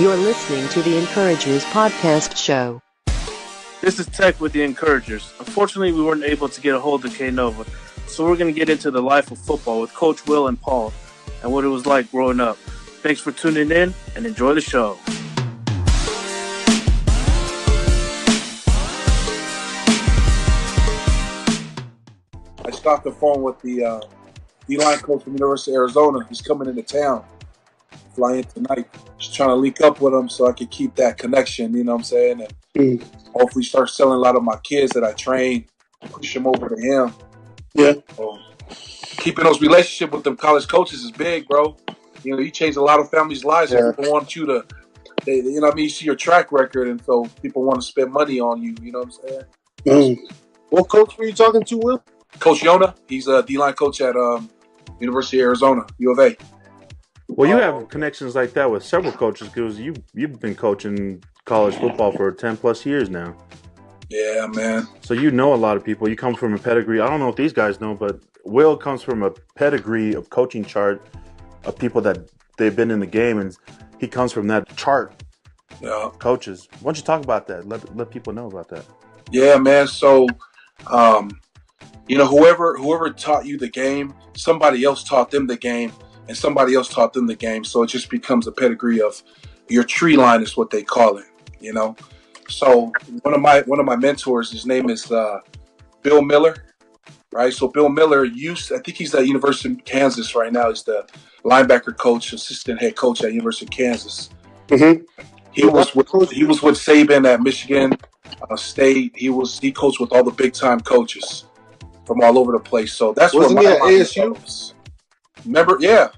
You're listening to the Encouragers Podcast Show. This is Tech with the Encouragers. Unfortunately, we weren't able to get a hold of K-Nova, so we're going to get into the life of football with Coach Will and Paul and what it was like growing up. Thanks for tuning in and enjoy the show. I stopped the phone with the D-line coach from the University of Arizona. He's coming into town. Fly in tonight. Just trying to link up with him so I can keep that connection, you know what I'm saying? And hopefully start selling a lot of my kids that I train, push them over to him. Yeah. Keeping those relationships with them college coaches is big, bro. You know, you change a lot of families' lives. Yeah. People want you to, you know what I mean? You see your track record, and so people want to spend money on you, you know what I'm saying? What coach were you talking to, Will? Coach Yona, he's a D-line coach at University of Arizona, U of A. Well, you have connections like that with several coaches because you've been coaching college football for 10 plus years now. Yeah, man. So you know a lot of people. You come from a pedigree. I don't know if these guys know, but Will comes from a pedigree of coaching chart of people that they've been in the game, and he comes from that chart. Yeah. Coaches. Why don't you talk about that? Let people know about that. Yeah, man. So, you know, whoever taught you the game, somebody else taught them the game, and somebody else taught them the game. So it just becomes a pedigree of your tree line is what they call it, you know. So one of my mentors, his name is Bill Miller, right? So Bill Miller I think he's at University of Kansas right now. He's the linebacker coach, assistant head coach at University of Kansas. Mm-hmm. He was with Saban at Michigan State. He coached with all the big time coaches from all over the place. So that's Wasn't what he at ASU? Was. Remember, yeah.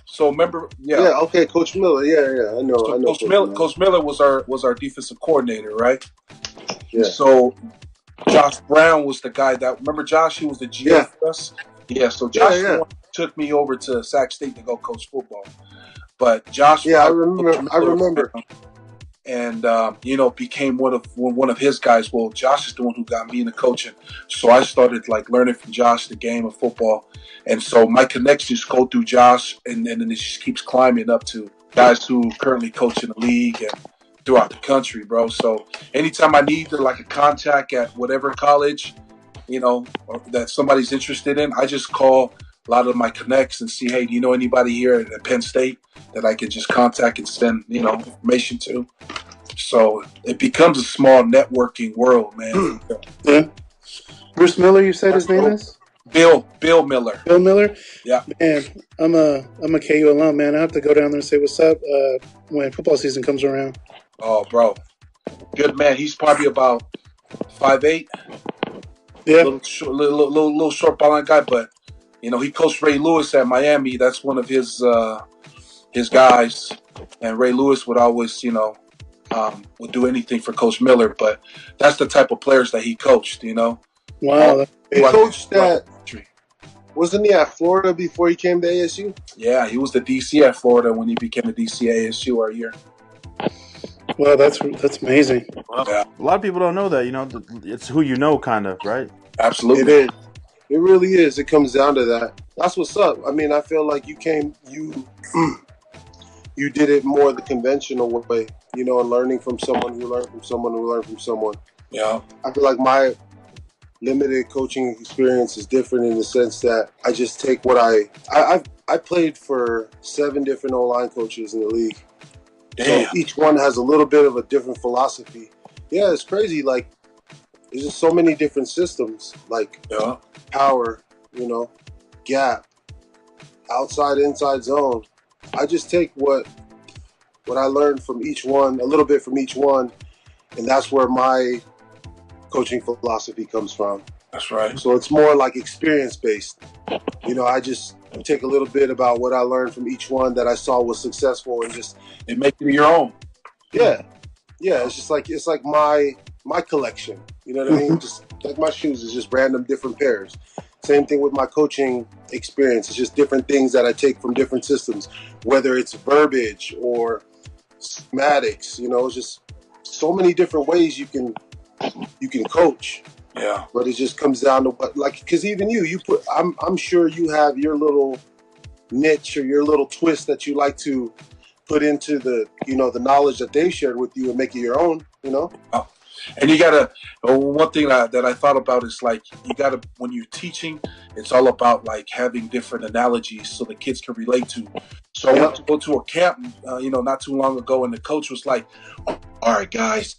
Yeah. Okay, Coach Miller. Yeah. I know. So I know. Coach Miller was our defensive coordinator, right? Yeah. So Josh Brown was the guy that. Remember Josh? He was the GM for us. Yeah. So Josh took me over to Sac State to go coach football. But Josh. Yeah, I remember. And you know, became one of his guys. Well, Josh is the one who got me into coaching, so I started like learning from Josh the game of football, and so my connections go through Josh, and then it just keeps climbing up to guys who currently coach in the league and throughout the country, bro. So anytime I need like a contact at whatever college, you know, or that somebody's interested in, I just call a lot of my connects and see, hey, do you know anybody here at Penn State that I can just contact and send, you know, information to? So it becomes a small networking world, man. Yeah. Bruce Miller, you said his name is? Bill Miller. Bill Miller? Yeah. Man, I'm a KU alum, man. I have to go down there and say what's up when football season comes around. Oh, bro. Good man. He's probably about 5'8". Yeah. Little short ball guy, but you know, he coached Ray Lewis at Miami. That's one of his guys. And Ray Lewis would always, you know, would do anything for Coach Miller. But that's the type of players that he coached, you know. Wow. He coached that. Wasn't he at Florida before he came to ASU? Yeah, he was the DC at Florida when he became the DC at ASU our year. Well, that's amazing. Well, yeah. A lot of people don't know that, you know. It's who you know, kind of, right? Absolutely. It is. It really is. It comes down to that. That's what's up. I mean, I feel like you did it more the conventional way, you know, and learning from someone who learned from someone who learned from someone. Yeah. I feel like my limited coaching experience is different in the sense that I just take what I played for 7 different O-line coaches in the league. Damn. So each one has a little bit of a different philosophy. Yeah, it's crazy. Like, there's just so many different systems, like power, you know, gap, outside, inside zone. I just take what I learned from each one, a little bit from each one, and that's where my coaching philosophy comes from. That's right. So it's more like experience-based. You know, I just take a little bit about what I learned from each one that I saw was successful and just make it your own. Yeah. Yeah, it's like my collection. You know what I mean? Just like my shoes is just random different pairs. Same thing with my coaching experience. It's just different things that I take from different systems, whether it's verbiage or schematics. You know, it's just so many different ways you can coach. Yeah. But it just comes down to what, like, because even I'm sure you have your little niche or your little twist that you like to put into the the knowledge that they shared with you and make it your own. Oh. And you gotta. One thing that I thought about is like you gotta, when you're teaching, it's all about like having different analogies so the kids can relate to. So I went to go to a camp, not too long ago, and the coach was like, "All right, guys,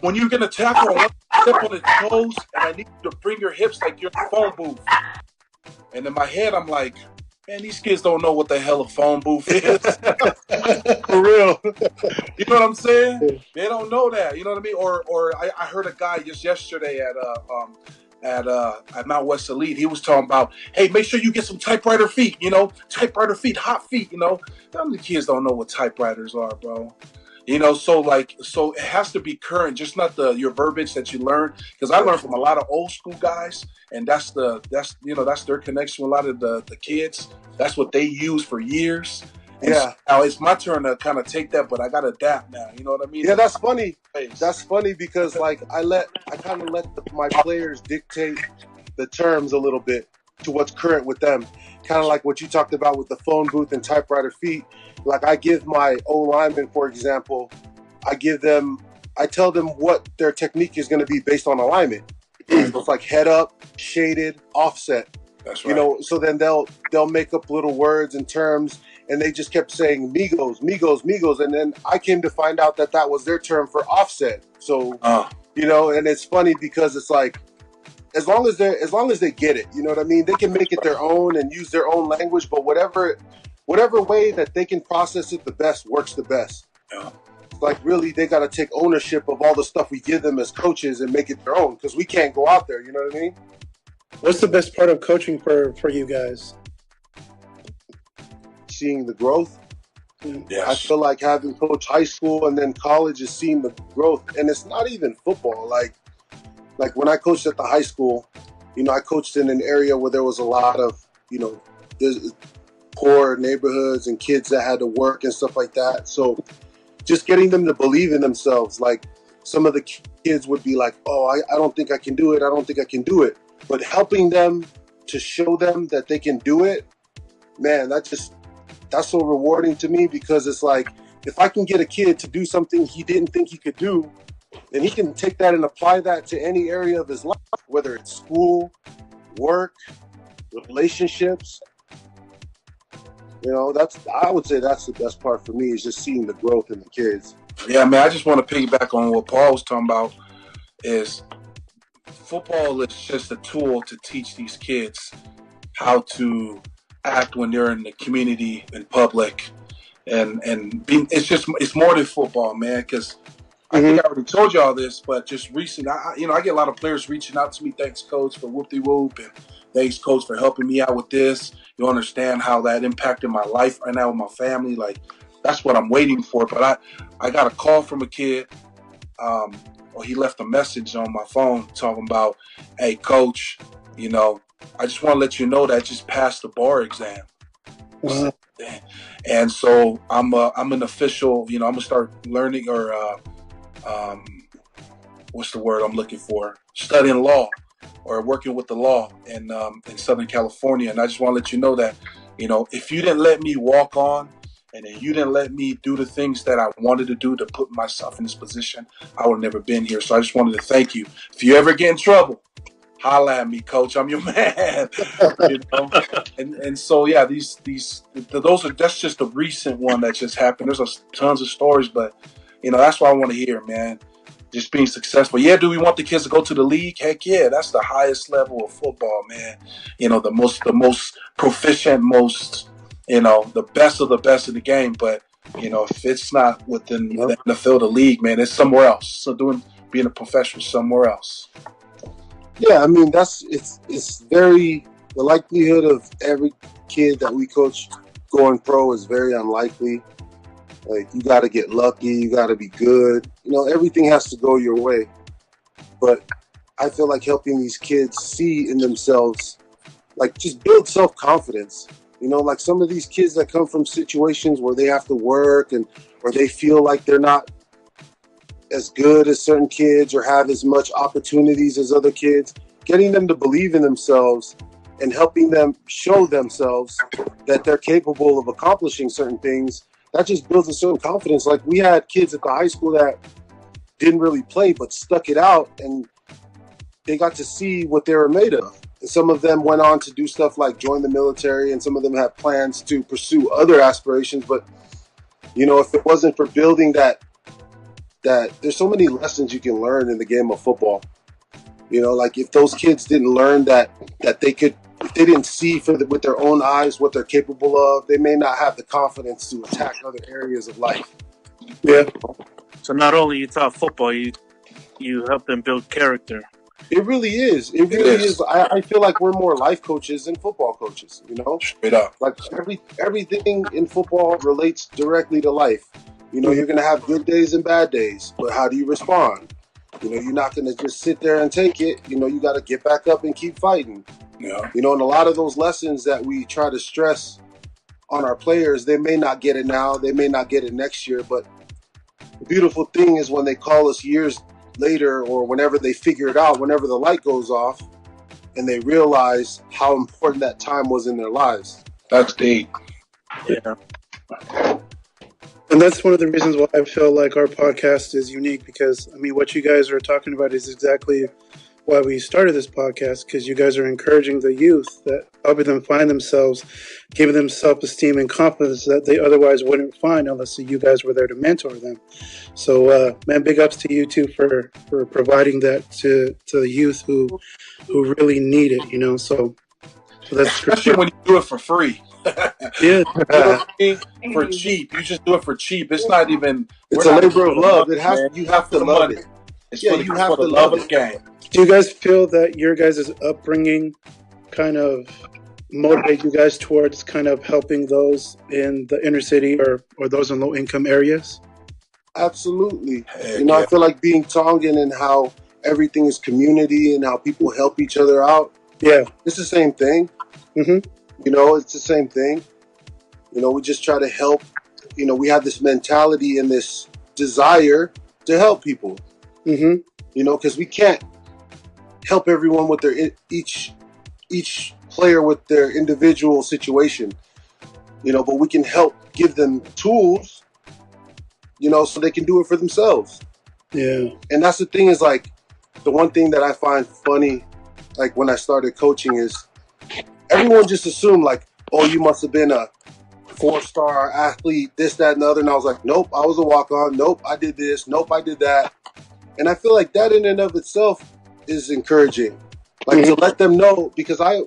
when you're gonna tackle, I want you to step on his toes, and I need you to bring your hips like you're in a phone booth." And in my head, I'm like, man, these kids don't know what the hell a phone booth is. For real. You know what I'm saying? They don't know that. You know what I mean? Or I heard a guy just yesterday at Mount West Elite. He was talking about, hey, make sure you get some typewriter feet. Typewriter feet, hot feet. Some of the kids don't know what typewriters are, bro. So it has to be current, just not your verbiage that you learn. Because I learned from a lot of old school guys, and that's their connection with a lot of the kids. That's what they use for years. And so now it's my turn to kind of take that, but I got to adapt now. You know what I mean? Yeah, that's funny. That's funny because like I kind of let my players dictate the terms a little bit to what's current with them. Kind of like what you talked about with the phone booth and typewriter feet. Like I give my O linemen, for example, I tell them what their technique is going to be based on alignment. So it's like head up, shaded, offset. That's right. So then they'll make up little words and terms, and they just kept saying migos, migos, migos, and then I came to find out that was their term for offset. So and it's funny because it's like as long as they get it, you know what I mean? They can make it their own and use their own language, but whatever way that they can process it the best works the best. Yeah. Like really, they got to take ownership of all the stuff we give them as coaches and make it their own because we can't go out there. You know what I mean? What's the best part of coaching for you guys? Seeing the growth. Yes. I feel like having coached high school and then college is seeing the growth, and it's not even football. Like when I coached at the high school, I coached in an area where there was a lot of there's poor neighborhoods and kids that had to work and stuff like that. So just getting them to believe in themselves. Like some of the kids would be like, "Oh, I don't think I can do it. I don't think I can do it." But helping them to show them that they can do it, man, that's so rewarding to me because it's like if I can get a kid to do something he didn't think he could do, then he can take that and apply that to any area of his life, whether it's school, work, relationships. I would say that's the best part for me is just seeing the growth in the kids. Yeah, man, I just want to piggyback on what Paul was talking about is football is just a tool to teach these kids how to act when they're in the community, in public, and it's more than football, man, because I think I already told you all this, but just recently, I get a lot of players reaching out to me, thanks, coach, for whoop-de-whoop, and thanks, coach, for helping me out with this. You understand how that impacted my life right now with my family. Like, that's what I'm waiting for. But I got a call from a kid. He left a message on my phone talking about, hey, coach, I just want to let you know that I just passed the bar exam. Wow. And so I'm an official, I'm going to start learning what's the word I'm looking for? Studying law or working with the law in Southern California. And I just want to let you know that, if you didn't let me walk on and then you didn't let me do the things that I wanted to do to put myself in this position, I would have never been here. So I just wanted to thank you. If you ever get in trouble, holla at me, coach. I'm your man. And so yeah, that's just a recent one that just happened. There's tons of stories, but that's what I want to hear, man. Just being successful. Yeah, do we want the kids to go to the league? Heck yeah, that's the highest level of football, man. The most proficient, most the best of the game. But if it's not within the NFL, the league, man, it's somewhere else. So being a professional somewhere else. Yeah, I mean it's very the likelihood of every kid that we coach going pro is very unlikely. Like you got to get lucky, you got to be good. Everything has to go your way. But I feel like helping these kids see in themselves, like just build self-confidence. Like some of these kids that come from situations where they have to work or they feel like they're not as good as certain kids or have as much opportunities as other kids, getting them to believe in themselves and helping them show themselves that they're capable of accomplishing certain things that just builds a certain confidence. Like we had kids at the high school that didn't really play but stuck it out, and they got to see what they were made of. And some of them went on to do stuff like join the military, and some of them have plans to pursue other aspirations. But if it wasn't for building that there's so many lessons you can learn in the game of football. Like if those kids didn't learn that they could, if they didn't see with their own eyes what they're capable of, they may not have the confidence to attack other areas of life. Yeah. So not only you taught football, you help them build character. It really is. It really is. I feel like we're more life coaches than football coaches. Straight up. Like everything in football relates directly to life. You're going to have good days and bad days, but how do you respond? You're not going to just sit there and take it. You got to get back up and keep fighting. Yeah. And a lot of those lessons that we try to stress on our players, they may not get it now, they may not get it next year, but the beautiful thing is when they call us years later or whenever they figure it out, whenever the light goes off and they realize how important that time was in their lives. That's deep. Yeah. And that's one of the reasons why I feel like our podcast is unique, because, what you guys are talking about is exactly why we started this podcast, because you guys are encouraging the youth, that helping them find themselves, giving them self-esteem and confidence that they otherwise wouldn't find unless you guys were there to mentor them. So, man, big ups to you two for providing that to the youth who really need it, so that's especially when you do it for free. Yeah. For cheap. You just do it for cheap. It's not even. It's a labor of love. You have to love it. You have to love the game. Do you guys feel that your guys' upbringing kind of motivate you guys towards kind of helping those in the inner city or those in low-income areas? Absolutely. I feel like being Tongan and how everything is community and how people help each other out. Yeah. It's the same thing. Mm-hmm. It's the same thing. We just try to help. We have this mentality and this desire to help people. Mm-hmm. Because we can't help everyone with their each player with their individual situation. But we can help give them tools. So they can do it for themselves. Yeah. And that's the thing is like the one thing that I find funny, like when I started coaching, is everyone just assumed like, oh, you must have been a 4-star athlete, this, that, and the other. And I was like, nope, I was a walk-on. Nope, I did this. Nope, I did that. And I feel like that in and of itself is encouraging. Like to let them know, because I'm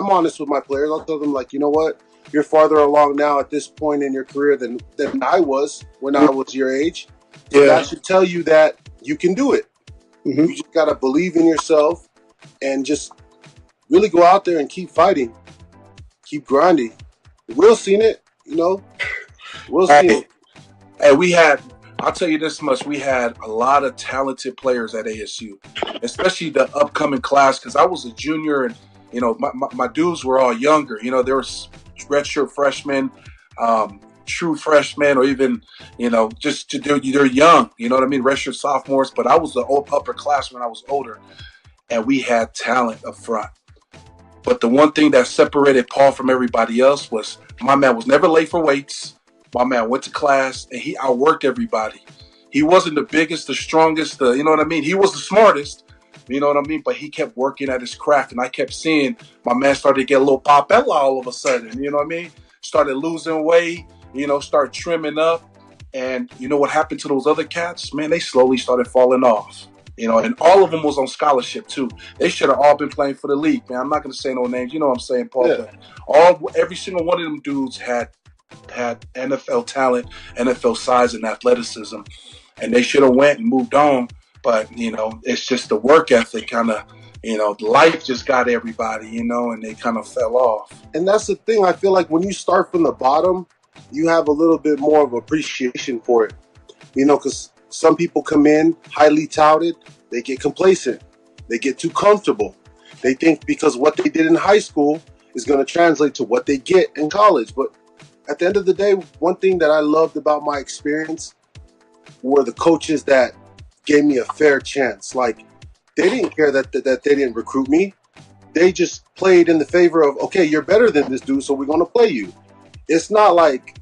honest with my players. I'll tell them like, you know what? You're farther along now at this point in your career than I was when I was your age. So that should tell you that you can do it. Mm-hmm. You just got to believe in yourself and just really go out there and keep fighting, keep grinding. Will seen it, Will seen it. Hey, I'll tell you this much, we had a lot of talented players at ASU, especially the upcoming class, because I was a junior and, my dudes were all younger. There was redshirt freshmen, true freshmen, or even, they're young, redshirt sophomores, but I was the upperclassman when I was older, and we had talent up front. But the one thing that separated Paul from everybody else was my man was never late for weights. My man went to class, and he outworked everybody. He wasn't the biggest, the strongest, He was the smartest, But he kept working at his craft, and I kept seeing my man started to get a little Popella all of a sudden, Started losing weight, start trimming up. And you know what happened to those other cats? Man, they slowly started falling off. And all of them was on scholarship too. They should have all been playing for the league, man. I'm not going to say no names. You know what I'm saying, Paul? Yeah. But every single one of them dudes had NFL talent, NFL size, and athleticism, and they should have went and moved on. But it's just the work ethic kind of. Life just got everybody, and they kind of fell off. And that's the thing. I feel like when you start from the bottom, you have a little bit more of appreciation for it, because some people come in highly touted, they get complacent, they get too comfortable. They think because what they did in high school is going to translate to what they get in college. But at the end of the day, one thing that I loved about my experience were the coaches that gave me a fair chance. Like, they didn't care that they didn't recruit me. They just played in the favor of, okay, you're better than this dude, so we're going to play you. It's not like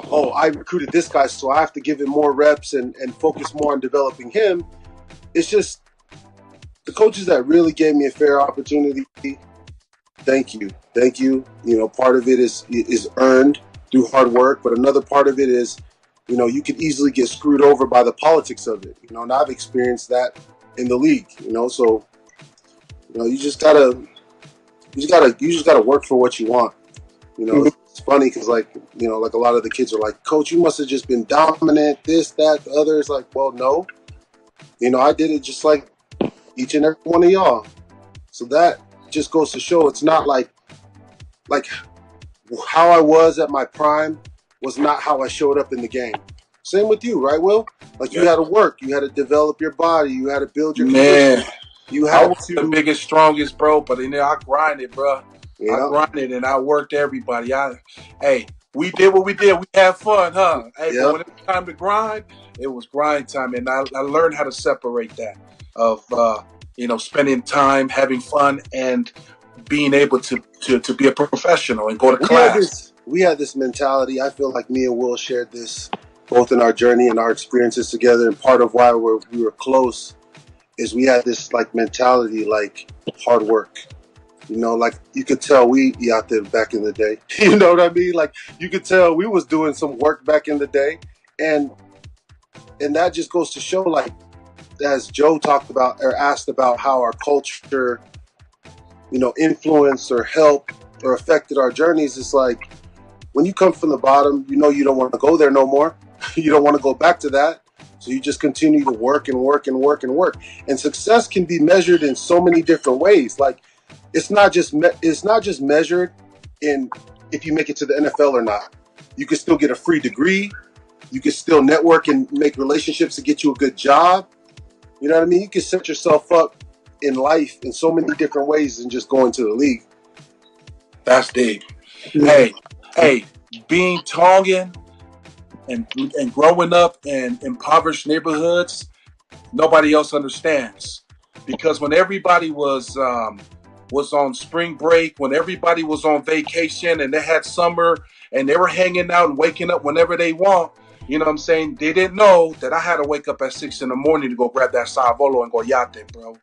oh, I recruited this guy, so I have to give him more reps and focus more on developing him. It's just the coaches that really gave me a fair opportunity. Thank you. You know, part of it is earned through hard work, but another part of it is, you know, you could easily get screwed over by the politics of it. You know, and I've experienced that in the league. You know, so you know, you just gotta work for what you want. You know, it's funny because, like, you know, like a lot of the kids are like, Coach, you must have just been dominant, this, that, the other. It's like, well, no. You know, I did it just like each and every one of y'all. So that just goes to show it's not like how I was at my prime was not how I showed up in the game. Same with you, right, Will? Like, you had to work. You had to develop your body. You had to build your Man, you I had was to the biggest, strongest, bro. But you know, I grinded, bro. Yeah. I grinded and I worked everybody. Hey, we did what we did. We had fun, huh? Hey, Yep. but when it was time to grind, it was grind time, and I learned how to separate that of you know, spending time, having fun, and being able to be a professional and go to class. We had this mentality. I feel like me and Will shared this both in our journey and our experiences together. And part of why we were close is we had this like mentality, like hard work. You know, like you could tell we out there back in the day. You know what I mean? Like you could tell we was doing some work back in the day, and that just goes to show, like, as Joe talked about or asked about how our culture, you know, influenced or helped or affected our journeys. It's like when you come from the bottom, you know, you don't want to go there no more. You don't want to go back to that. So you just continue to work and work and work and work. And success can be measured in so many different ways. Like it's not just measured in if you make it to the NFL or not. You can still get a free degree. You can still network and make relationships to get you a good job. You know what I mean? You can set yourself up in life in so many different ways than just going to the league. That's deep. Hey, being Tongan and growing up in impoverished neighborhoods, nobody else understands. Because when everybody was on spring break, when everybody was on vacation and they had summer and they were hanging out and waking up whenever they want, you know what I'm saying? They didn't know that I had to wake up at 6 in the morning to go grab that savolo and go yate, bro.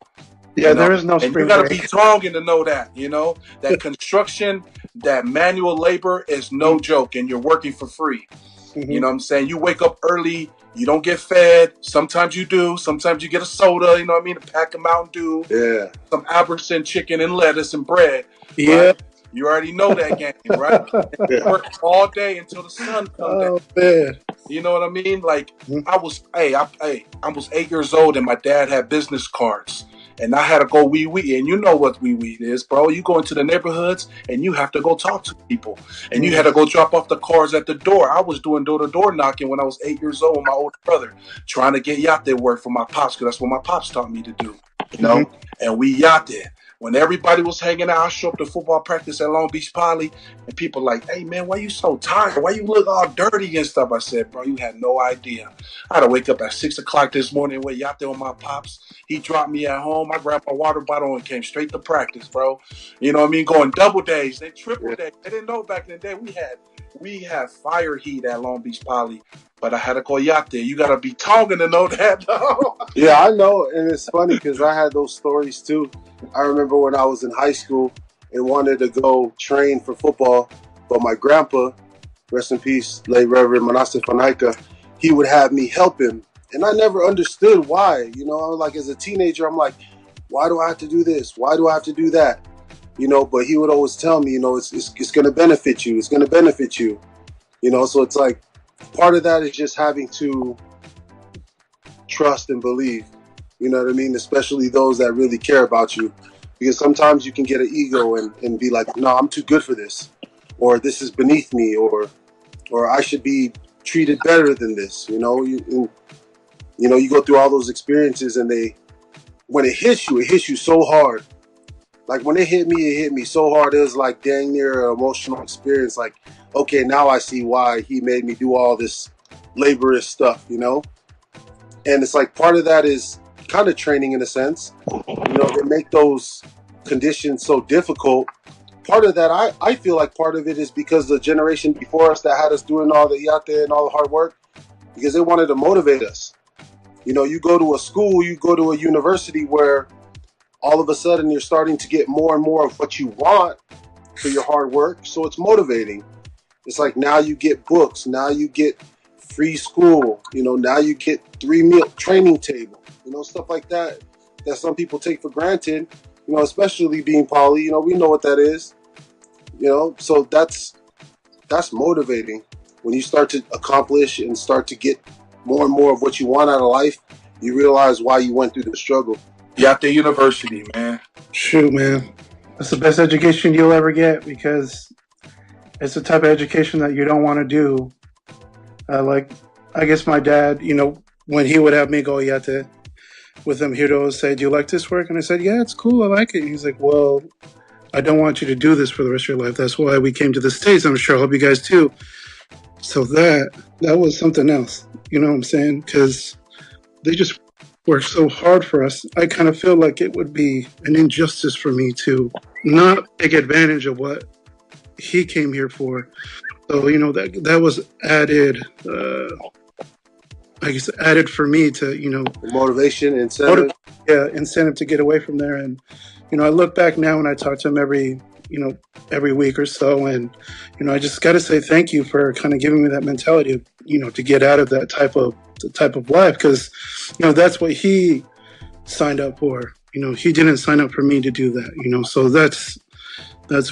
Yeah, You know? there is no and spring you gotta break. be Tongan to know that, you know, that construction, that manual labor is no joke, and you're working for free. Mm-hmm. You know what I'm saying? You wake up early, you don't get fed. Sometimes you do. Sometimes you get a soda, you know what I mean? A pack of Mountain Dew. Yeah. Some Albertson chicken and lettuce and bread. Yeah. Right? You already know that game, right? You work all day until the sun comes down. Man. You know what I mean? Like I was 8 years old and my dad had business cards. And I had to go wee-wee. And you know what wee-wee is, bro. You go into the neighborhoods and you have to go talk to people. And you had to go drop off the cards at the door. I was doing door-to-door knocking when I was 8 years old with my older brother, trying to get yate work for my pops, because that's what my pops taught me to do. You know? And we yate. When everybody was hanging out, I showed up to football practice at Long Beach Poly, and people like, hey, man, why you so tired? Why you look all dirty and stuff? I said, bro, you had no idea. I had to wake up at 6 o'clock this morning, wait out there with my pops. He dropped me at home. I grabbed my water bottle and came straight to practice, bro. You know what I mean? Going double days, then triple days. I didn't know back in the day we had fire heat at Long Beach Poly, but I had to go out there. You got to be Tongan to know that, though. Yeah, I know. And it's funny because I had those stories too. I remember when I was in high school and wanted to go train for football, but my grandpa, rest in peace, late Reverend Manasseh Fanaika, he would have me help him. And I never understood why. You know, I was like, as a teenager, I'm like, why do I have to do this? Why do I have to do that? You know, but he would always tell me, you know, it's going to benefit you. It's going to benefit you. You know, so it's like part of that is just having to trust and believe. You know what I mean? Especially those that really care about you. Because sometimes you can get an ego and be like, no, I'm too good for this. Or this is beneath me. Or I should be treated better than this. You know, you go through all those experiences and when it hits you so hard. Like when it hit me so hard. It was like dang near an emotional experience. Like, okay, now I see why he made me do all this laborious stuff, you know? And it's like part of that is kind of training in a sense. You know, they make those conditions so difficult part of that, I feel like part of it is because the generation before us that had us doing all the yate and all the hard work, because they wanted to motivate us. You know, you go to a school, you go to a university where all of a sudden you're starting to get more and more of what you want for your hard work. So it's motivating. It's like now you get books, now you get free school, you know, now you get 3-meal training table, you know, stuff like that some people take for granted, you know, especially being poly, you know, we know what that is, you know, so that's motivating. When you start to accomplish and start to get more and more of what you want out of life, you realize why you went through the struggle. Yate University, man. Shoot, man. That's the best education you'll ever get because it's the type of education that you don't want to do. Like, I guess my dad, you know, when he would have me go yate with him, he'd always say, "Do you like this work?" And I said, "Yeah, it's cool. I like it." And he's like, "Well, I don't want you to do this for the rest of your life. That's why we came to the States. I'm sure I hope you guys too." So that was something else. You know what I'm saying? Because they just worked so hard for us. I kind of feel like it would be an injustice for me to not take advantage of what he came here for. So, you know, that was added, I guess, added for me to, you know, Motivation, incentive. Incentive to get away from there. And, you know, I look back now and I talk to him every week or so. And, you know, I just got to say thank you for kind of giving me that mentality of, you know, to get out of that type of life. Because, you know, that's what he signed up for. You know, he didn't sign up for me to do that, you know, so that's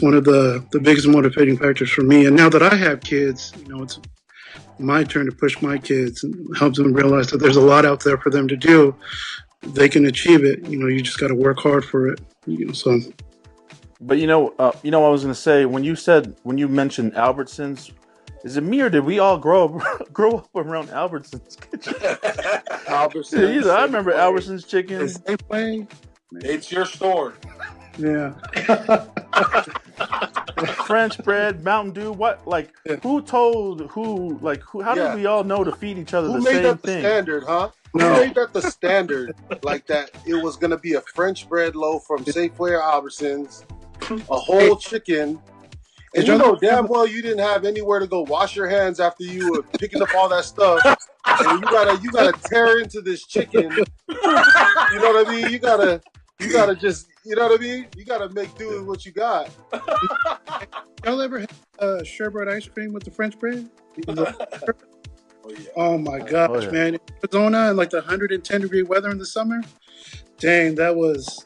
one of the biggest motivating factors for me. And now that I have kids, you know, it's my turn to push my kids and help them realize that there's a lot out there for them to do. They can achieve it. You know, you just got to work hard for it. You know, so. But I was going to say, when you mentioned Albertsons, is it me or did we all grow up around Albertsons? Albertsons. I remember Albertsons chicken. Safeway. It's your store. Yeah. French bread, Mountain Dew. What? Like, who told who? Like, who? How did we all know to feed each other Who the made same that thing? the standard, huh? No. Who made that the standard? Like that it was going to be a French bread loaf from Safeway or Albertsons, a whole chicken. And you know damn well you didn't have anywhere to go wash your hands after you were picking up all that stuff. And you gotta tear into this chicken. You know what I mean? You gotta just, you know what I mean? You gotta make do with what you got. Y'all ever had sherbet ice cream with the French bread? Oh, yeah. Oh my gosh, man! In Arizona and like the 110-degree weather in the summer. Dang, that was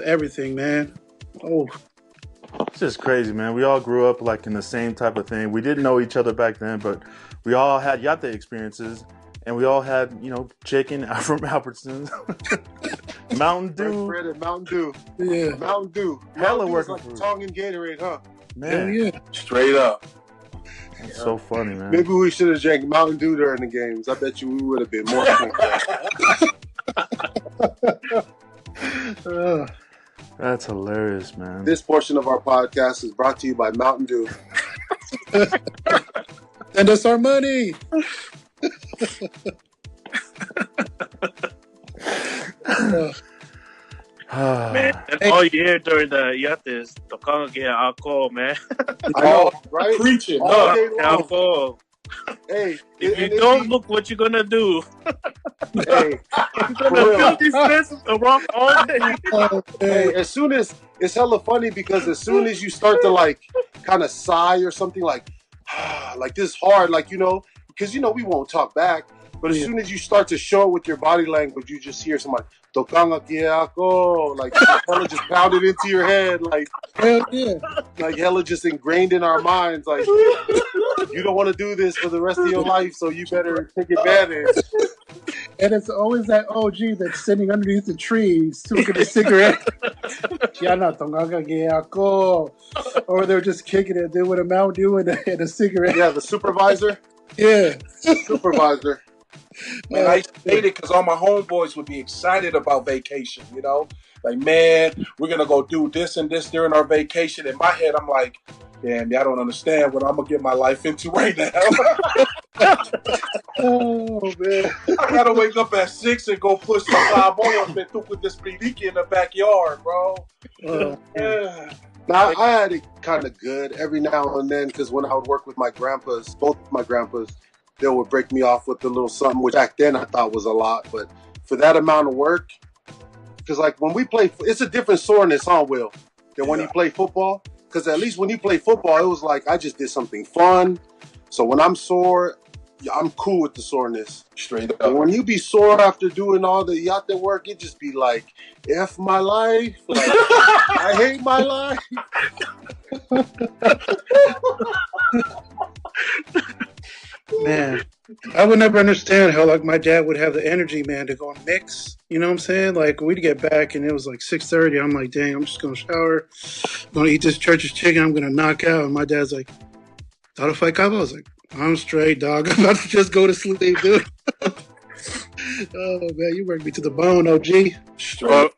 everything, man. Oh. It's just crazy, man. We all grew up like in the same type of thing. We didn't know each other back then, but we all had yate experiences, and we all had, you know, chicken from Albertsons, Mountain Dew. French bread and Mountain Dew. Yeah. Mountain Dew. Hella Mountain Dew is working like for Tongan Gatorade, huh? Man, Yeah. Straight up. that's so funny, man. Maybe we should have drank Mountain Dew during the games. I bet you we would have been more. That's hilarious, man. This portion of our podcast is brought to you by Mountain Dew. Send us our money. Man, and all you hear during the yate is tocando que alcohol, man. I know, right? Preaching. All day long. Alcohol. Hey, If you don't look, what you gonna do? Hey, You're gonna fill these fences around all day. hey, as soon as it's hella funny because as soon as you start to like kind of sigh or something like this hard, like, you know, because, you know, we won't talk back, but as soon as you start to show it with your body language, you just hear somebody tocanga que alcohol, like hella just pounded into your head, like Hell yeah. like hella just ingrained in our minds, like you don't want to do this for the rest of your life, so you better take advantage. And it's always that OG that's sitting underneath the tree smoking a cigarette. Or they're just kicking it. They with a Mountain Dew and a cigarette. Yeah, the supervisor. Yeah. Supervisor. Man, I used to hate it because all my homeboys would be excited about vacation, you know? Like, man, we're going to go do this and this during our vacation. In my head, I'm like, damn, y'all don't understand what I'm going to get my life into right now. Oh, man. I got to wake up at 6 and go push the 5 on and with this pidiki in the backyard, bro. Oh, Yeah. Now, I had it kind of good every now and then because when I would work with my grandpas, both my grandpas, they would break me off with a little something, which back then I thought was a lot. But for that amount of work, because like when we play, it's a different soreness, huh, Will, than when you play football. Because at least when you play football, it was like I just did something fun. So when I'm sore, I'm cool with the soreness. Straight up. But when you be sore after doing all the yacht work, it just be like, F my life. Like, I hate my life. Man, I would never understand how like my dad would have the energy, man, to go and mix. You know what I'm saying? Like we'd get back and it was like 6:30. I'm like, dang, I'm just gonna shower, I'm gonna eat this church's chicken, I'm gonna knock out. And my dad's like, "How to fight Cabo?" I was like, "I'm straight, dog. I'm about to just go to sleep, dude." Oh man, you worked me to the bone, OG.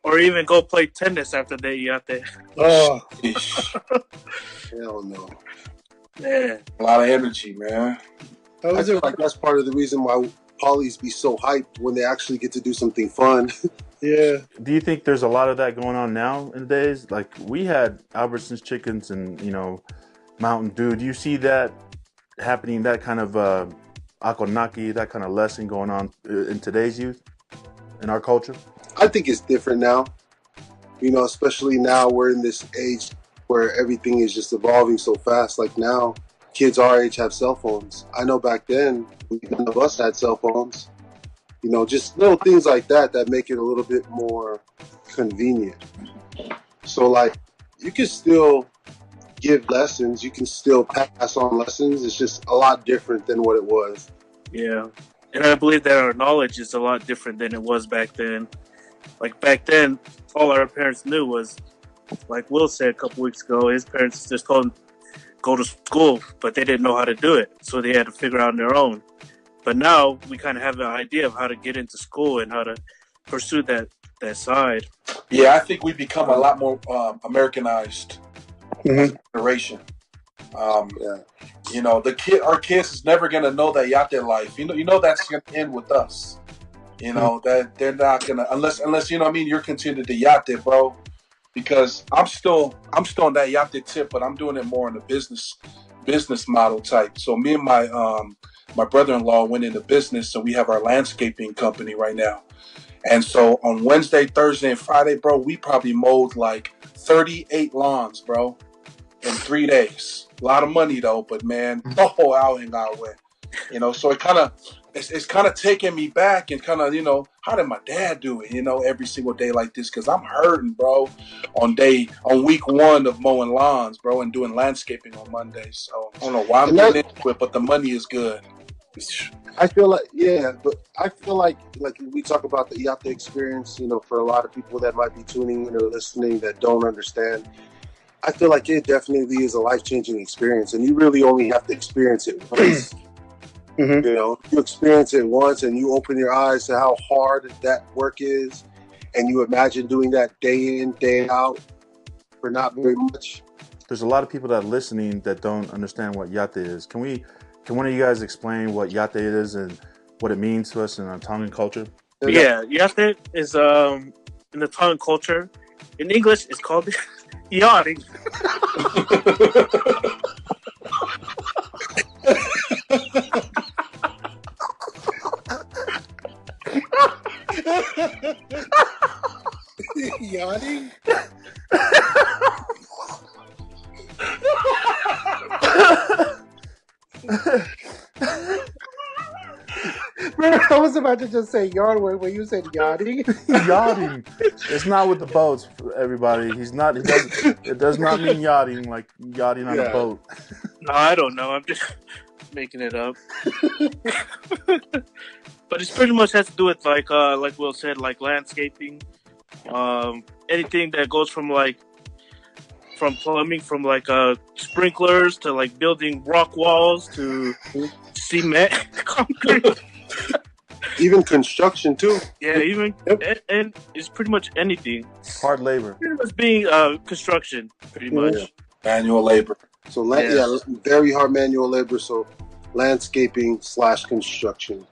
Or even go play tennis after they yacht. Oh, Hell no. Yeah. A lot of energy, man. I feel like that's part of the reason why polys be so hyped when they actually get to do something fun. Yeah. Do you think there's a lot of that going on nowadays? Like we had Albertsons chickens and Mountain Dew. Do you see that happening? That kind of akonaki, that kind of lesson going on in today's youth, in our culture? I think it's different now. Especially now we're in this age where everything is just evolving so fast. Like now, kids our age have cell phones. I know back then, none of us had cell phones. Just little things like that make it a little bit more convenient. So, like, you can still give lessons. You can still pass on lessons. It's just a lot different than what it was. Yeah. And I believe that our knowledge is a lot different than it was back then. Like, back then, all our parents knew was, like Will said a couple weeks ago, his parents just told him, go to school, but they didn't know how to do it. So they had to figure out on their own. But now we kind of have an idea of how to get into school and how to pursue that side. Yeah, I think we become a lot more Americanized generation. Our kids is never gonna know that yate life. That's gonna end with us. That they're not gonna unless you're continuing to yate, bro. Because I'm still on that yate tip, but I'm doing it more in a business model type. So me and my brother-in-law went into business, so we have our landscaping company right now. And so on Wednesday, Thursday, and Friday, bro, we probably mowed like 38 lawns, bro, in 3 days. A lot of money though, but man, the whole outing I went. So it's kind of taking me back and kind of, how did my dad do it, every single day like this? Because I'm hurting, bro, on week 1 of mowing lawns, bro, and doing landscaping on Monday. So I don't know why I'm getting into it, but the money is good. I feel like, but I feel like we talk about the yate experience, for a lot of people that might be tuning in or listening that don't understand, I feel like it definitely is a life-changing experience, and you really only have to experience it once. You experience it once and you open your eyes to how hard that work is, and you imagine doing that day in, day out for not very much. There's a lot of people that are listening that don't understand what yate is. Can one of you guys explain what yate is and what it means to us in our Tongan culture? Yeah, yate is in the Tongan culture. In English, it's called yachting. Yachting? I was about to just say yard work when you said yachting. Yachting. It's not with the boats, everybody. It does not mean yachting like yachting on a boat. No, I don't know. I'm just making it up. But it pretty much has to do with like Will said, like landscaping, anything that goes from plumbing, from sprinklers to like building rock walls to cement, concrete. Even construction too. Yeah, and it's pretty much anything. Hard labor. Pretty much being construction, pretty much. Manual labor. So very hard manual labor. So landscaping / construction.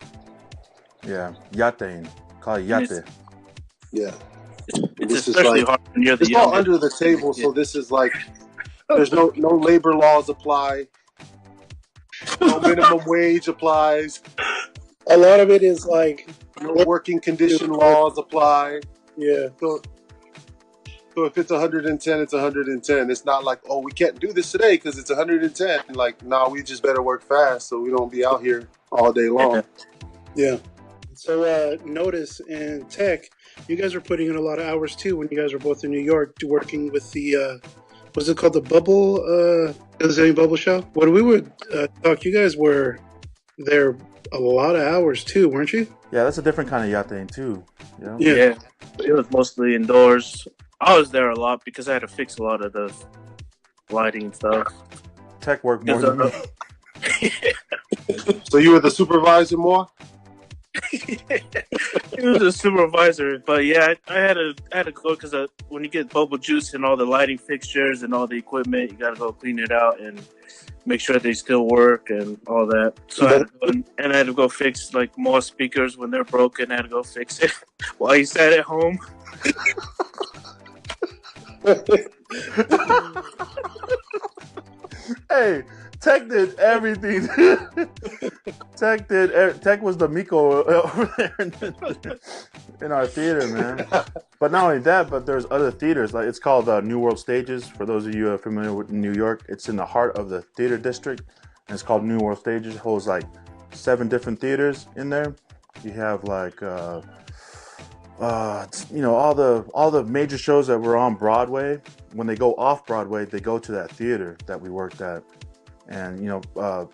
Yeah, yateing. Call it yate. Yeah. It's especially hard when you're the It's all under the table, so this is like There's no labor laws apply. No minimum wage applies. A lot of it is like No working condition laws apply. yeah. So if it's 110, it's 110. It's not like, oh, we can't do this today because it's 110. Like, no, we just better work fast so we don't be out here all day long. Yeah. So Notis and Tech, you guys were putting in a lot of hours too when you guys were both in New York working with the what's it called, the Bubble Bubble Show? When we would talk, you guys were there a lot of hours too, weren't you? Yeah, that's a different kind of yachting too. You know? Yeah, it was mostly indoors. I was there a lot because I had to fix a lot of the lighting stuff. Tech work more than me. So you were the supervisor more? He was a supervisor, but yeah, I had to go because when you get bubble juice and all the lighting fixtures and all the equipment, you got to go clean it out and make sure they still work and all that. So I had to go fix like more speakers when they're broken. I had to go fix it while he sat at home. Hey, Tech did everything. Tech was the Miko over there in our theater, man. But not only that, but there's other theaters. Like it's called New World Stages. For those of you who are familiar with New York, it's in the heart of the theater district, and it's called New World Stages. It holds like 7 different theaters in there. You have like all the major shows that were on Broadway. When they go off Broadway, they go to that theater that we worked at. And, a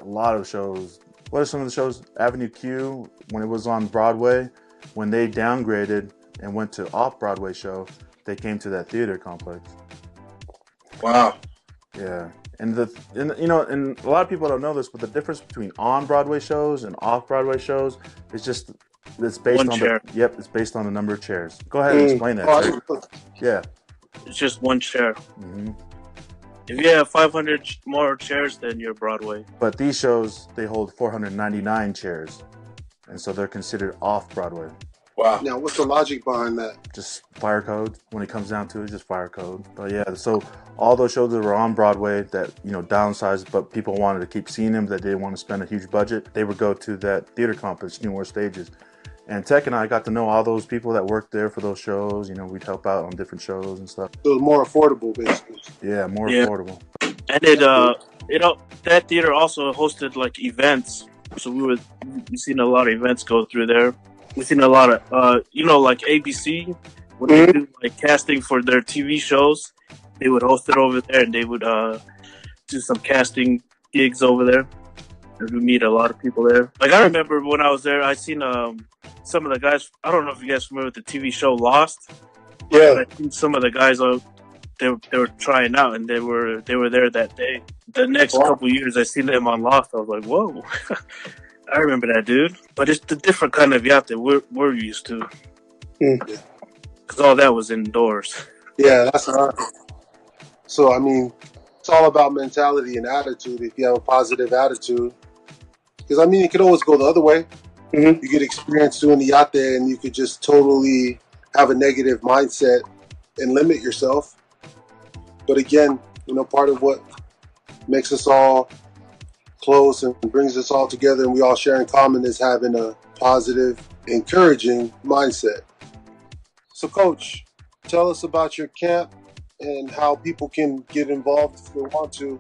lot of shows. What are some of the shows? Avenue Q, when it was on Broadway, when they downgraded and went to off-Broadway show, they came to that theater complex. Wow. Yeah. And and a lot of people don't know this, but the difference between on-Broadway shows and off-Broadway shows is just, it's based One on chair. it's based on the number of chairs. Go ahead and explain that. Yeah. It's just one chair. Mm-hmm. If you have 500 more chairs, then you're Broadway. But these shows, they hold 499 chairs. And so they're considered off-Broadway. Wow. Now, what's the logic behind that? Just fire code. When it comes down to it, just fire code. But yeah, so all those shows that were on Broadway that, downsized, but people wanted to keep seeing them, that they didn't want to spend a huge budget, they would go to that theater complex, New World Stages. And Tech and I got to know all those people that worked there for those shows. We'd help out on different shows and stuff. So it was more affordable, basically. Yeah, more affordable. And that theater also hosted like events. So we've seen a lot of events go through there. We've seen a lot of, like ABC, when they do like casting for their TV shows, they would host it over there and they would do some casting gigs over there. And we meet a lot of people there. Like I remember when I was there, I seen some of the guys. I don't know if you guys are familiar with the TV show Lost. Yeah. I seen some of the guys they were trying out, and they were there that day. The next couple years, I seen them on Lost. I was like, whoa, I remember that dude. But it's the different kind of yacht that we're used to, because all that was indoors. Yeah, that's hard. So I mean, it's all about mentality and attitude. If you have a positive attitude, because I mean, you could always go the other way. Mm-hmm. You get experience doing the yacht there, and you could just totally have a negative mindset and limit yourself. But again, part of what makes us all close and brings us all together and we all share in common is having a positive, encouraging mindset. So, Coach, tell us about your camp and how people can get involved if they want to,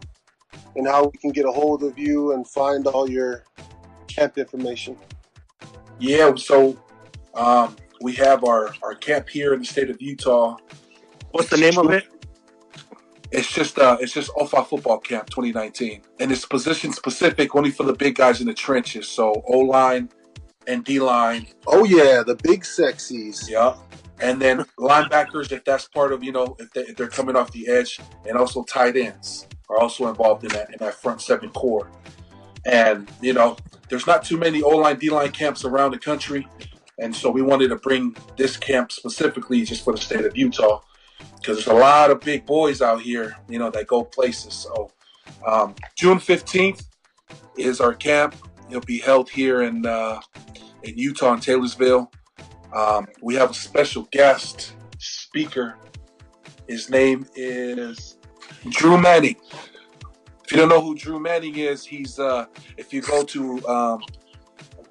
and how we can get a hold of you and find all your camp information. Yeah, so we have our camp here in the state of Utah. What's the name of it? It's just OFA Football Camp 2019, and it's position specific, only for the big guys in the trenches. So O-line and D-line. Oh yeah, the big sexies. Yeah, and then linebackers, if that's part of if they're coming off the edge, and also tight ends are also involved in that front 7 core. And there's not too many O-line, D-line camps around the country, and so we wanted to bring this camp specifically just for the state of Utah, because there's a lot of big boys out here, that go places. So June 15th is our camp. It'll be held here in Utah, in Taylorsville. We have a special guest speaker. His name is Drew Manning. If you don't know who Drew Manning is, he's if you go to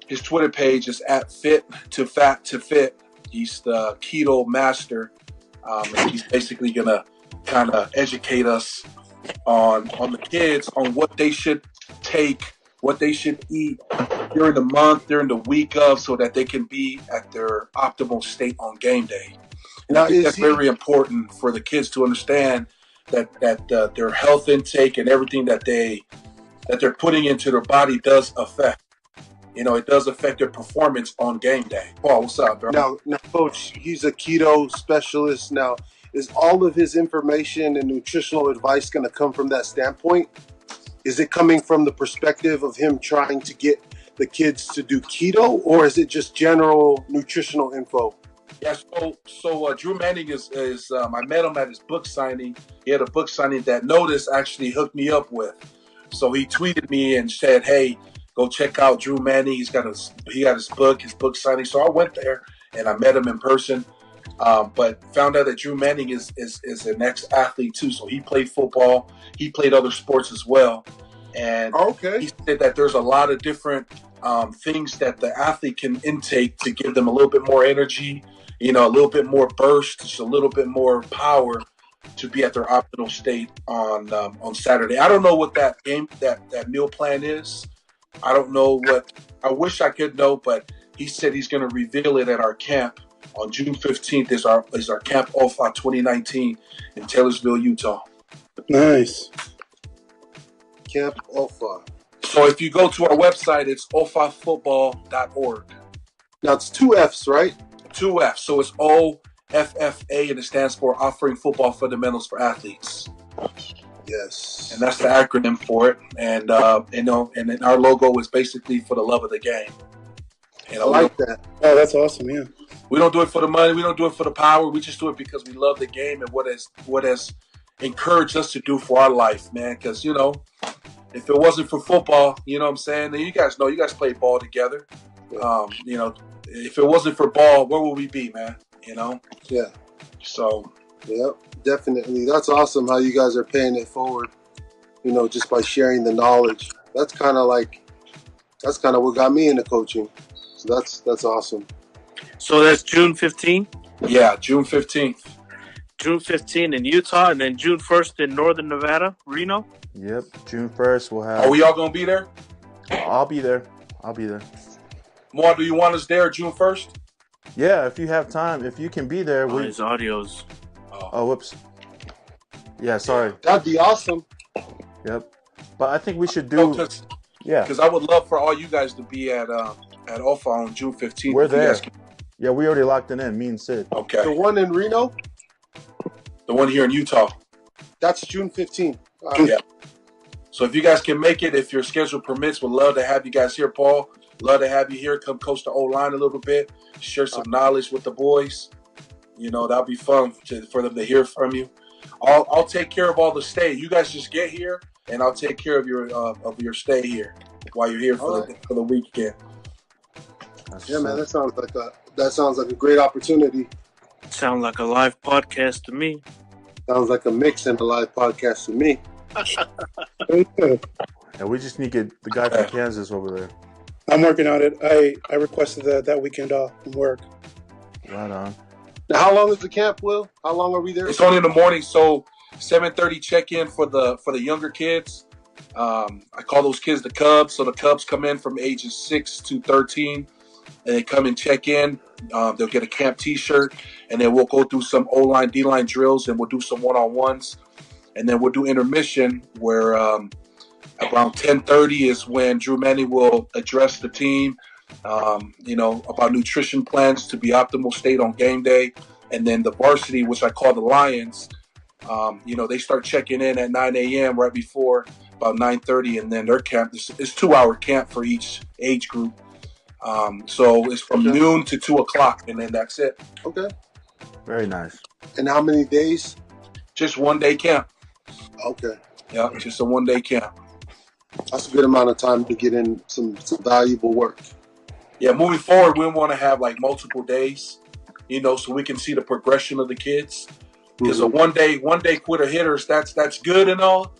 his Twitter page, is at Fit to Fat to Fit. He's the keto master. And he's basically gonna kind of educate us on the kids on what they should take, what they should eat during the month, during the week of, so that they can be at their optimal state on game day. And now, I think that's very important for the kids to understand that their health intake and everything that they're putting into their body does affect. It does affect their performance on game day. Paul, what's up, bro? Now, Coach, he's a keto specialist. Now, is all of his information and nutritional advice going to come from that standpoint? Is it coming from the perspective of him trying to get the kids to do keto, or is it just general nutritional info? Yeah, so Drew Manning is I met him at his book signing. He had a book signing that Notis actually hooked me up with. So he tweeted me and said, "Hey, go check out Drew Manning. He got his book signing." So I went there and I met him in person. But found out that Drew Manning is an ex-athlete too. So he played football. He played other sports as well. And he said that there's a lot of different things that the athlete can intake to give them a little bit more energy, a little bit more burst, just a little bit more power to be at their optimal state on Saturday. I don't know what that meal plan is. I don't know what. I wish I could know, but he said he's going to reveal it at our camp on June 15th. Is our Camp OFA 2019 in Taylorsville, Utah. Nice. Camp OFA. So if you go to our website, it's ofafootball.org. Now it's 2 F's, right? 2 F's. So it's OFFA, and it stands for Offering Football Fundamentals for Athletes. Yes. And that's the acronym for it. And and then our logo is basically for the love of the game. I like that. Oh, that's awesome. Yeah. We don't do it for the money. We don't do it for the power. We just do it because we love the game and what has encouraged us to do for our life, man. Because if it wasn't for football, you know what I'm saying? And you guys played ball together. If it wasn't for ball, where would we be, man? Yeah. So. Yep, definitely. That's awesome how you guys are paying it forward. Just by sharing the knowledge. That's kind of what got me into coaching. So that's awesome. So that's June 15th? Yeah, June 15th. June 15th in Utah, and then June 1st in Northern Nevada, Reno? Yep, June 1st we'll have... Are we all going to be there? I'll be there. Moa, do you want us there June 1st? Yeah, if you have time. If you can be there. His audio's... Oh, whoops. Yeah, sorry. That'd be awesome. Yep. But I think we should do... Because I would love for all you guys to be at OFA on June 15th. We're there. Yeah, we already locked it in, me and Sid. Okay. The one in Reno? The one here in Utah. That's June 15th. Yeah. So if you guys can make it, if your schedule permits, we'd love to have you guys here, Paul. Love to have you here. Come coach the O-line a little bit. Share some knowledge with the boys. That'll be fun for them to hear from you. I'll take care of all the stay. You guys just get here, and I'll take care of your stay here while you're here for the weekend. Yeah, man, that sounds like a great opportunity. Sounds like a live podcast to me. Sounds like a mix and a live podcast to me. And we just need to get the guy from Kansas over there. I'm working on it. I requested that weekend off from work. Right on. Now, how long is the camp, Will? How long are we there? It's only in the morning, so 7:30 check-in for the younger kids. I call those kids the Cubs. So the Cubs come in from ages 6 to 13, and they come and check in. They'll get a camp T-shirt, and then we'll go through some O-line, D-line drills, and we'll do some one-on-ones, and then we'll do intermission where around 10:30 is when Drew Manning will address the team. About nutrition plans to be optimal state on game day. And then the varsity, which I call the Lions, they start checking in at 9 a.m. right before about 9:30. And then their camp is 2-hour camp for each age group. So it's from noon to 2 o'clock, and then that's it. Okay. Very nice. And how many days? Just 1 day camp. Okay. Yeah, just a 1 day camp. That's a good amount of time to get in some valuable work. Yeah, moving forward, we want to have like multiple days, so we can see the progression of the kids. Because a one day quitter hitters, that's good and all,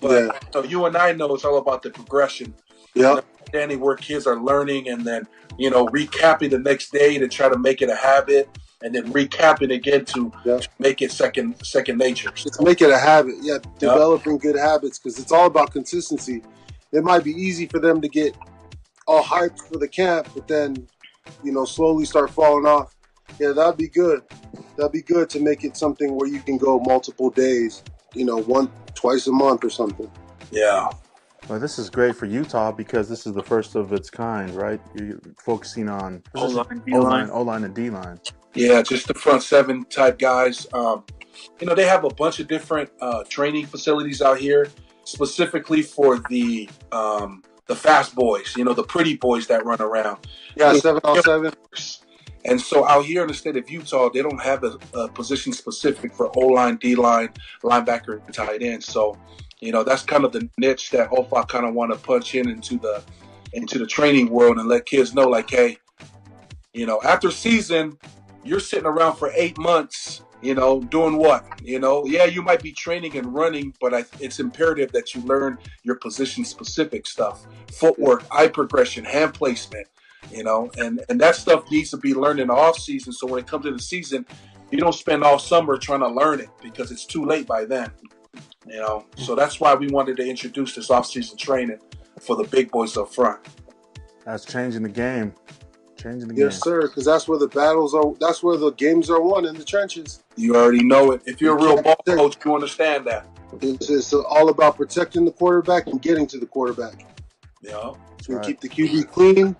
but you and I know it's all about the progression. Yeah, Understanding where kids are learning, and then recapping the next day to try to make it a habit, and then recapping again to make it second nature. Just make it a habit. Yeah, developing good habits, because it's all about consistency. It might be easy for them to get all hyped for the camp, but then slowly start falling off. Yeah, that'd be good. That'd be good to make it something where you can go multiple days, twice a month or something. Yeah. Well, this is great for Utah because this is the first of its kind, right? You're focusing on O-line, and D-line. Yeah, just the front seven type guys. They have a bunch of different training facilities out here, specifically for the fast boys, the pretty boys that run around. Yeah, 7-on-7. And so out here in the state of Utah, they don't have a position specific for O-line, D-line, linebacker, and tight end. So, that's kind of the niche that OFA kind of want to punch into the training world and let kids know, like, hey, after season, you're sitting around for 8 months, doing what? Yeah, you might be training and running, but it's imperative that you learn your position-specific stuff, footwork, eye progression, hand placement, and that stuff needs to be learned in the off season. So when it comes to the season, you don't spend all summer trying to learn it because it's too late by then. So that's why we wanted to introduce this off-season training for the big boys up front. That's changing the game. Yes, sir, because that's where the battles are. That's where the games are won, in the trenches. You already know it. If you're a real ball coach, you understand that. It's all about protecting the quarterback and getting to the quarterback. Yeah. So you keep the QB clean,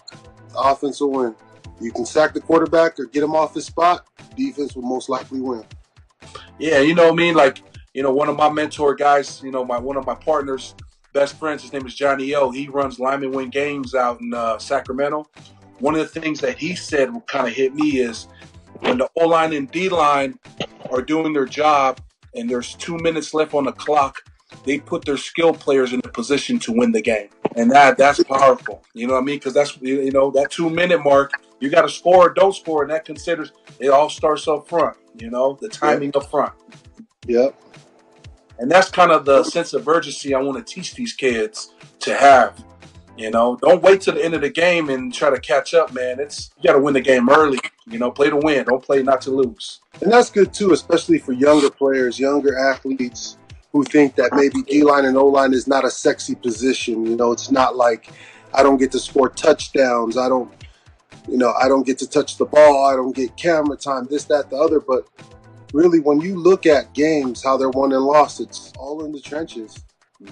the offense will win. You can sack the quarterback or get him off his spot, defense will most likely win. Yeah, you know what I mean? Like, one of my mentor guys, one of my partners, best friends, his name is Johnny O. He runs Lineman Win Games out in Sacramento. One of the things that he said kind of hit me is when the O-line and D-line are doing their job and there's 2 minutes left on the clock, they put their skill players in a position to win the game. And that's powerful. You know what I mean? Because that's, that 2 minute mark, you got to score or don't score, and that considers it all starts up front, the timing up front. Yep. And that's kind of the sense of urgency I want to teach these kids to have. Don't wait till the end of the game and try to catch up, man. You got to win the game early. Play to win. Don't play not to lose. And that's good too, especially for younger players, younger athletes who think that maybe D-line and O-line is not a sexy position. It's not like I don't get to score touchdowns. I don't get to touch the ball. I don't get camera time, this, that, the other. But really, when you look at games, how they're won and lost, it's all in the trenches.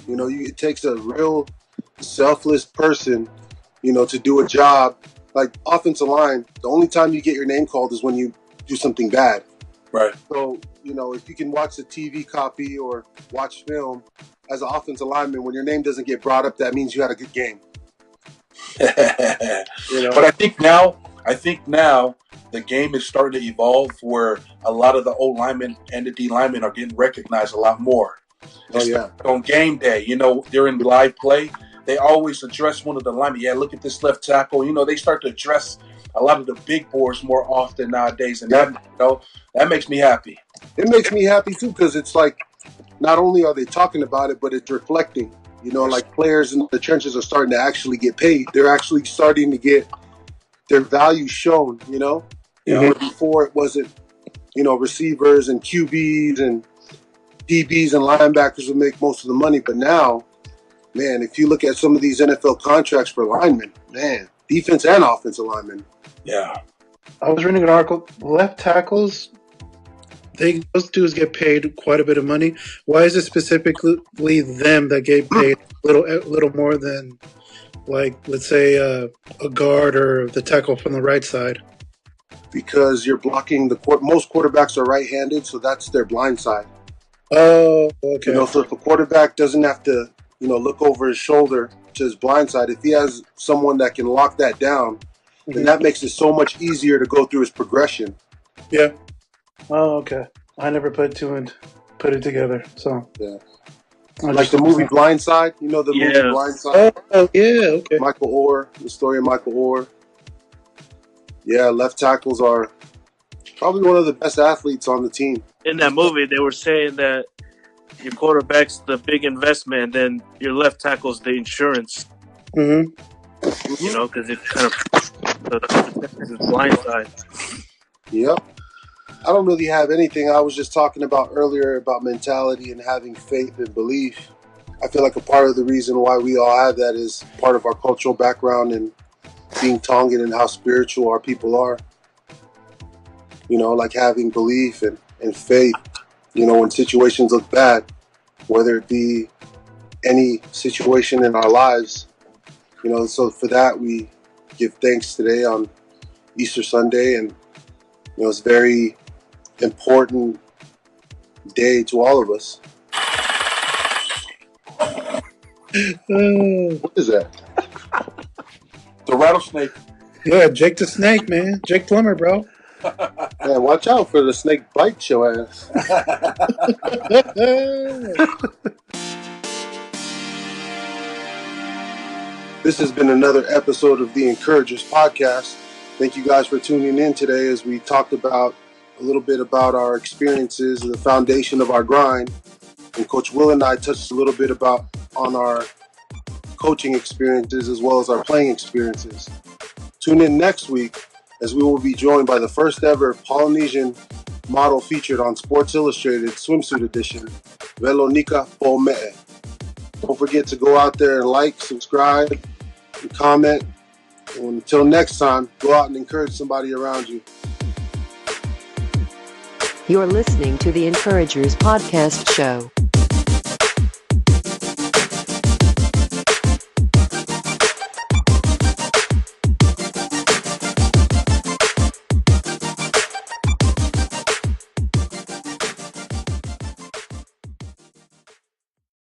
It takes a real selfless person, to do a job. Like offensive line, the only time you get your name called is when you do something bad. Right. So, if you can watch the TV copy or watch film as an offensive lineman, when your name doesn't get brought up, that means you had a good game. But I think now the game is starting to evolve where a lot of the O linemen and the D linemen are getting recognized a lot more. On game day, during live play, they always address one of the linemen. Yeah, look at this left tackle. They start to address a lot of the big boys more often nowadays, and that makes me happy. It makes me happy too, because it's like not only are they talking about it, but it's reflecting. Like players in the trenches are starting to actually get paid. They're actually starting to get their value shown. Before it wasn't, receivers and QBs and DBs and linebackers would make most of the money, but now, man, if you look at some of these NFL contracts for linemen, man, defense and offensive linemen. Yeah. I was reading an article. Left tackles, those dudes get paid quite a bit of money. Why is it specifically them that get paid a little more than, like, let's say a guard or the tackle from the right side? Because you're blocking most quarterbacks are right-handed, so that's their blind side. Oh, okay. So if a quarterback doesn't have to, look over his shoulder to his blind side, if he has someone that can lock that down, then that makes it so much easier to go through his progression. Yeah. Oh, okay. I never put it together. So yeah. Like the movie Blind Side, movie Blind Side. Oh, yeah, okay. Michael Orr, the story of Michael Orr. Yeah, left tackles are probably one of the best athletes on the team. in that movie, they were saying that your quarterback's the big investment, and then your left tackle's the insurance. Mm-hmm. You know, because it kind of protects his blind side. Yep. I don't really have anything. I was just talking about earlier about mentality and having faith and belief. I feel like a part of the reason why we all have that is part of our cultural background and being Tongan and how spiritual our people are. You know, like having belief and faith, you know, when situations look bad, whether it be any situation in our lives, you know, so for that we give thanks today on Easter Sunday, and you know, it's a very important day to all of us. What is that? The rattlesnake. Yeah, Jake the Snake, man. Jake Plummer, bro. Man, watch out for the snake bite your ass. This has been another episode of the Encouragers podcast. Thank you guys for tuning in today as we talked about a little bit about our experiences and the foundation of our grind. And Coach Will and I touched a little bit on our coaching experiences as well as our playing experiences. Tune in next week as we will be joined by the first ever Polynesian model featured on Sports Illustrated Swimsuit Edition, Velonica Pome'e. Don't forget to go out there and like, subscribe, and comment. And until next time, go out and encourage somebody around you. You're listening to the Encouragers Podcast Show.